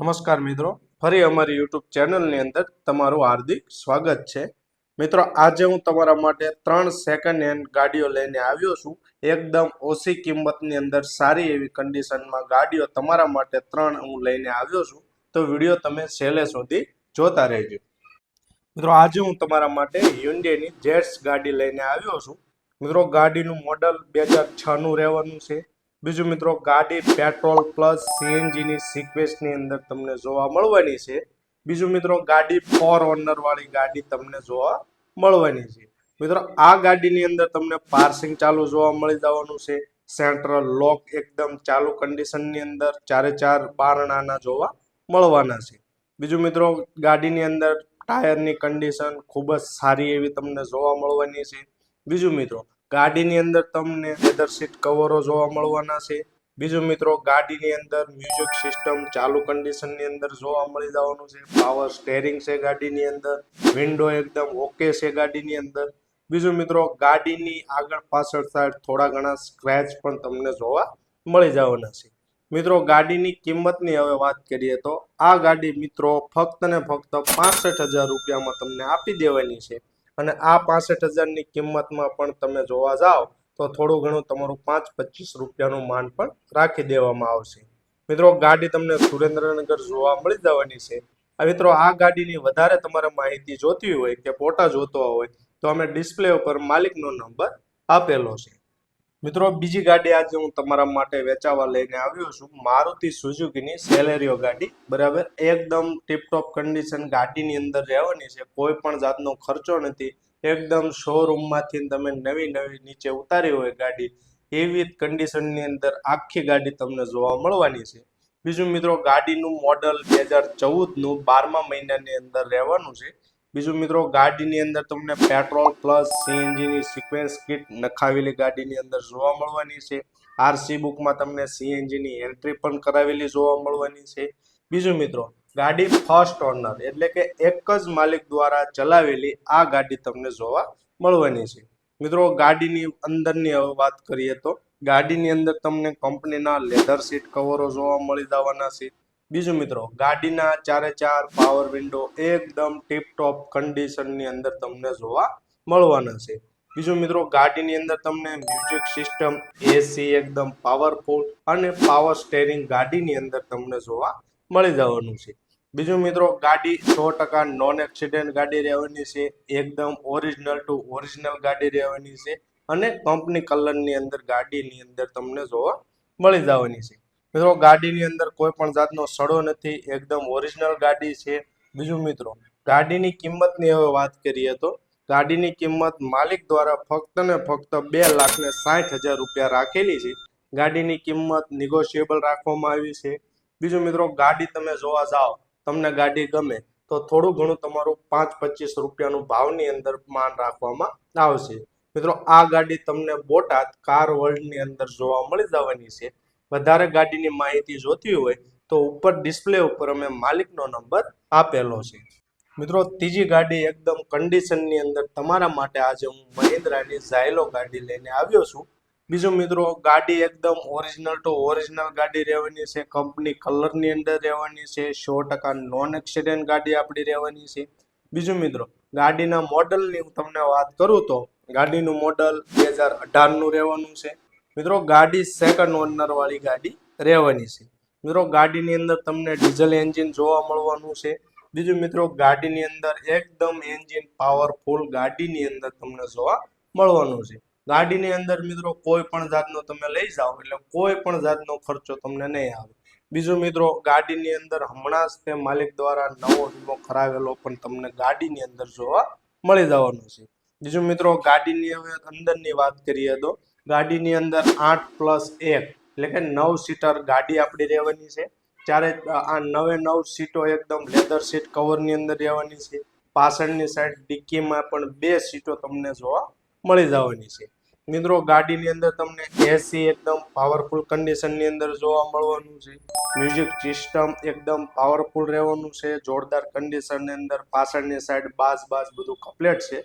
નમસ્કાર મિત્રો, ફરી અમારી યુટ્યુબ ચેનલની અંદર તમારું હાર્દિક સ્વાગત છે. મિત્રો, આજે હું તમારા માટે 3 સેકન્ડ હેન્ડ ગાડીઓ લઈને આવ્યો છું. એકદમ ઓછી કિંમતની અંદર સારી એવી કન્ડિશનમાં ગાડીઓ તમારા માટે 3 હું લઈને આવ્યો છું. તો વિડીયો તમે છેલ્લે સુધી જોતા રહેજો. મિત્રો, આજે હું તમારા માટે હ્યુન્ડાઈની જેટ્સ ગાડી લઈને આવ્યો છું. મિત્રો, ગાડીનું મોડલ 2006 નું રહેવાનું છે. બીજું મિત્રો, ગાડી પેટ્રોલ પ્લસ સીએનજીની સિક્વેન્સની અંદર તમને જોવા મળવાની છે. બીજું મિત્રો, ગાડી 4 ઓનર વાળી ગાડી તમને જોવા મળવાની છે. મિત્રો, આ ગાડીની અંદર તમને પાર્સિંગ ચાલુ જોવા મળી જવાનું છે. સેન્ટ્રલ લોક એકદમ ચાલુ કન્ડિશનની અંદર 4 બારણાના જોવા મળવાના છે. બીજું મિત્રો, ગાડીની અંદર ટાયરની કન્ડિશન ખૂબ જ સારી એવી તમને જોવા મળવાની છે. બીજું મિત્રો, ગાડીની અંદર તમને લેધર સીટ કવરો જોવા મળવાના છે. બીજું મિત્રો, ગાડીની અંદર મ્યુઝિક સિસ્ટમ ચાલુ કન્ડિશનની અંદર જોવા મળી જવાનું છે. પાવર સ્ટેરિંગ છે ગાડીની અંદર. વિન્ડો એકદમ ઓકે છે ગાડીની અંદર. બીજું મિત્રો, ગાડીની આગળ પાછળ સાઈડ થોડા ઘણા સ્ક્રેચ પણ તમને જોવા મળી જવાના છે. મિત્રો, ગાડીની કિંમતની હવે વાત કરીએ તો આ ગાડી મિત્રો ફક્ત ને ફક્ત 65,000 રૂપિયામાં તમને આપી દેવાની છે. અને આ 65,000ની કિંમતમાં પણ તમે જોવા જાઓ તો થોડું ઘણું તમારું 5-25 રૂપિયાનું માન પણ રાખી દેવામાં આવશે. મિત્રો, ગાડી તમને સુરેન્દ્રનગર જોવા મળી જવાની છે. મિત્રો, આ ગાડીની વધારે તમારે માહિતી જોતી હોય કે ફોટા જોતો હોય તો અમે ડિસ્પ્લે ઉપર માલિકનો નંબર આપેલો છે. મિત્રો, બીજી ગાડી આજે હું તમારા માટે વેચાવા લઈને આવ્યો છું. મારુતિ સુઝુકીની સેલેરિયો ગાડી, બરાબર, એકદમ ટીપટોપ કન્ડિશન ગાડીની અંદર રહેવાની છે. કોઈ પણ જાતનો ખર્ચો નથી. એકદમ શોરૂમમાંથી તમે નવી નીચે ઉતારી હોય ગાડી એવી કન્ડિશનની અંદર આખી ગાડી તમને જોવા મળવાની છે. બીજું મિત્રો, ગાડીનું મોડલ 2014નું 12મા મહિનાની અંદર રહેવાનું છે. બીજું મિત્રો, ગાડીની અંદર તમને પેટ્રોલ પ્લસ સીએનજીની સિક્વેન્સ કિટ નખાવેલી ગાડીની અંદર જોવા મળવાની છે. આરસી બુકમાં તમને સીએનજીની એન્ટ્રી પણ કરાવેલી જોવા મળવાની છે. બીજું મિત્રો, ગાડી ફર્સ્ટ ઓનર એટલે કે એક જ માલિક દ્વારા ચલાવેલી આ ગાડી તમને જોવા મળવાની છે. મિત્રો, ગાડીની અંદરની હવે વાત કરીએ તો ગાડીની અંદર તમને કંપનીના લેધર સીટ કવરો જોવા મળી જવાના છે. બીજું મિત્રો, ગાડીના 4 પાવર વિન્ડો એકદમ ટીપટોપ કન્ડિશનની અંદર તમને જોવા મળવાના છે. બીજું મિત્રો, ગાડીની અંદર તમને મ્યુઝિક સિસ્ટમ, એસી એકદમ પાવરફુલ અને પાવર સ્ટેરિંગ ગાડીની અંદર તમને જોવા મળી જવાનું છે. બીજું મિત્રો, ગાડી 100% નોન એક્સિડન્ટ ગાડી રહેવાની છે. એકદમ ઓરિજિનલ ટુ ઓરિજિનલ ગાડી રહેવાની છે અને કંપની કલરની અંદર ગાડીની અંદર તમને જોવા મળી જવાની છે. મિત્રો, ગાડીની અંદર કોઈ પણ જાતનો સડો નથી. એકદમ ઓરિજિનલ ગાડી છે. બીજું મિત્રો, ગાડીની કિંમતની હવે વાત કરીએ તો ગાડીની કિંમત માલિક દ્વારા ફક્ત ને ફક્ત 2,60,000 રૂપિયા રાખેલી છે. ગાડીની કિંમત નિગોશિયેબલ રાખવામાં આવી છે. બીજું મિત્રો, ગાડી તમે જોવા જાઓ, તમને ગાડી ગમે તો થોડું ઘણું તમારું 5-25 રૂપિયાનું ભાવની અંદર માન રાખવામાં આવશે. મિત્રો, આ ગાડી તમને બોટાદ કાર વર્લ્ડની અંદર જોવા મળી જવાની છે. વધારે ગાડીની માહિતી જોતી હોય તો ઉપર ડિસ્પ્લે ઉપર અમે માલિકનો નંબર આપેલો છે. મિત્રો, ત્રીજી ગાડી એકદમ કન્ડિશનની અંદર તમારા માટે આજે હું મહિન્દ્રાની ઝાયલો ગાડી લઈને આવ્યો છું. બીજું મિત્રો, ગાડી એકદમ ઓરિજિનલ ટુ ઓરિજિનલ ગાડી રહેવાની છે. કંપની કલરની અંદર રહેવાની છે. 100% નોન એક્સિડન્ટ ગાડી આપણી રહેવાની છે. બીજું મિત્રો, ગાડીના મોડલની હું તમને વાત કરું તો ગાડીનું મોડલ 2018નું રહેવાનું છે. મિત્રો, ગાડી સેકન્ડ ઓનર વાળી ગાડી રહેવાની છે. મિત્રો, ગાડીની અંદર તમને ડીઝલ એન્જિન જોવા મળવાનું છે. બીજું મિત્રો, ગાડીની અંદર એકદમ એન્જિન પાવરફુલ ગાડીની અંદર તમને જોવા મળવાનું છે. ગાડીની અંદર મિત્રો કોઈ પણ જાતનો તમે લઈ જાઓ એટલે કોઈ પણ જાતનો ખર્ચો તમને નહીં આવે. બીજું મિત્રો, ગાડીની અંદર હમણાં જ તે માલિક દ્વારા નવો વીમો કરાવેલો પણ તમને ગાડીની અંદર જોવા મળી જવાનો છે. બીજું મિત્રો, ગાડીની હવે અંદરની વાત કરીએ તો ગાડીની અંદર 8+1 એટલે કે 9 સીટર ગાડી આપણી રહેવાની છે. ત્યારે આ 9 સીટો એકદમ લેધર સીટ કવરની અંદર રહેવાની છે. પાછળની સાઈડ ડિક્કીમાં પણ 2 સીટો તમને જોવા મળી જવાની છે. મિત્રો, ગાડીની અંદર તમને એસી એકદમ પાવરફુલ કન્ડિશનની અંદર જોવા મળવાનું છે. મ્યુઝિક સિસ્ટમ એકદમ પાવરફુલ રહેવાનું છે. જોરદાર કન્ડિશનની અંદર પાછળની સાઈડ બાસ બધું કમ્પ્લીટ છે.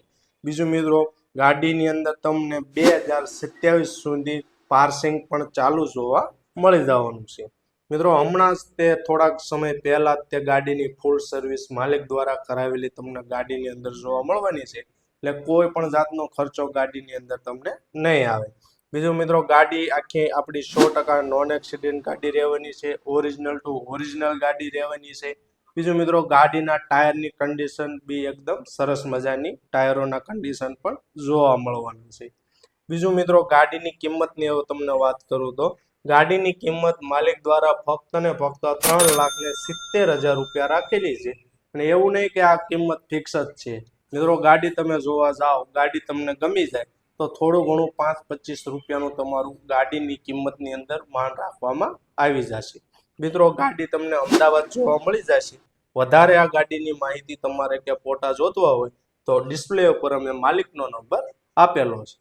બીજું મિત્રો, ગાડીની અંદર તમને 2027 સુધી પાર્સિંગ પણ ચાલુ જોવા મળી જવાનું છે. મિત્રો હમણાં જ તે થોડાક સમય પહેલા જ તે ગાડીની ફૂલ સર્વિસ માલિક દ્વારા કરાવેલી તમને ગાડીની અંદર જોવા મળવાની છે. એટલે કોઈ પણ જાતનો ખર્ચો ગાડીની અંદર તમને નહીં આવે. બીજું મિત્રો ગાડી આખી આપણી 100% નોન એક્સિડન્ટ ગાડી રહેવાની છે, ઓરિજિનલ ટુ ઓરિજિનલ ગાડી રહેવાની છે. બીજું મિત્રો ગાડીના ટાયરની કન્ડિશન બી એકદમ સરસ મજાની ટાયરોના કન્ડિશન પણ જોવા મળવાનું છે. બીજું મિત્રો ગાડીની કિંમતની હવે તમને વાત કરું તો ગાડીની કિંમત માલિક દ્વારા ફક્ત ને ફક્ત 3,70,000 રૂપિયા રાખેલી છે. અને એવું નહીં કે આ કિંમત ફિક્સ જ છે. મિત્રો ગાડી તમે જોવા જાઓ, ગાડી તમને ગમી જાય તો થોડું ઘણું 5-25 રૂપિયાનું તમારું ગાડીની કિંમતની અંદર માન રાખવામાં આવી જશે. મિત્રો ગાડી તમને અમદાવાદ જોવા મળી જશે. વધારે આ ગાડીની માહિતી તમારે કે ફોટા જોતવા હોય તો ડિસ્પ્લે ઉપર અમે માલિકનો નંબર આપેલો છે.